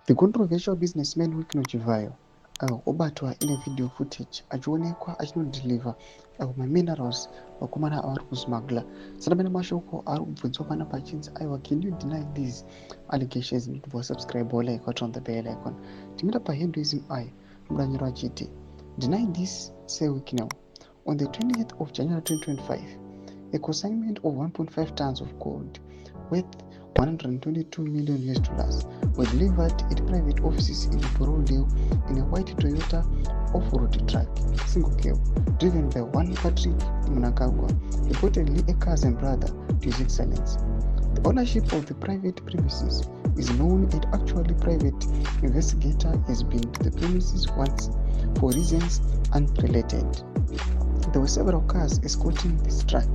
The controversial businessman Chivhayo obatwa ine video footage achionekwa achinodeliver minerals vakomana avari kusmugler. Saka pane mashoko ari kubvunzwa panapa achinzi aiwa, can you deny these allegations? Ndibva subscribe like turn on the bell icon. Timira pahinduism aya muranyiro achiti deny this say week now. On the 20th of January 2025, a consignment of 1.5 tons of gold worth $122 million were delivered at private offices in Burundi in a white Toyota off-road truck, single cab, driven by one Patrick Mnangagwa, reportedly a cousin brother to His Excellency. The ownership of the private premises is known, and actually private investigator has been to the premises once for reasons unrelated. There were several cars escorting this truck,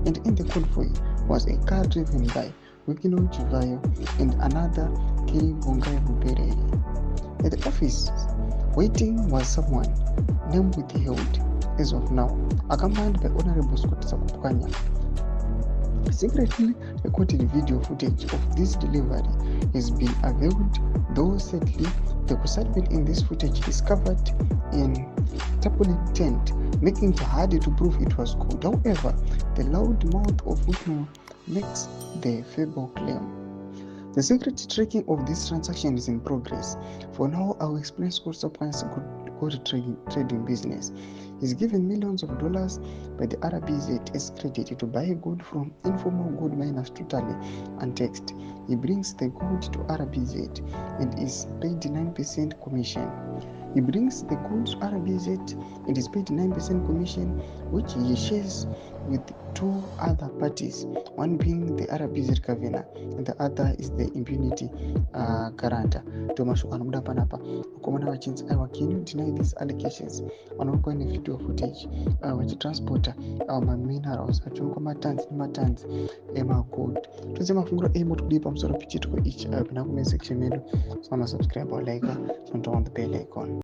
and in the convoy was a car driven by Chivhayo and another carrying Bongai Mubereri. At the office, waiting was someone, name withheld as of now, accompanied by Honorable Scott Sakupukanya. Secretly recorded video footage of this delivery has been availed, though sadly the consignment in this footage is covered in tarpaulin tent, making it hard to prove it was gold. However, the loud mouth of Wikno makes the fable claim. The secret tracking of this transaction is in progress. For now, I will explain Scott Sakupukany's gold trading business. He's given millions of dollars by the RBZ as credit to buy gold from informal gold miners totally untaxed. He brings the gold to RBZ and is paid 9% commission. He brings the gold to RBZ and is paid 9% commission, which he shares with two other parties, one being the RBZ governor and the other is the impunity guarantor. Tomashukana panapa ukomana vachinzi aiwa, can you deny these allegations? Vanoonekwa ine video footage vachitransporta maminerals achionekwa matanzi nematanzi emagold. Tozive mafungiro emo tikudii pamusoro pechitiko ichi pina comment section medu. So subscribe or like, turn on the bell icon.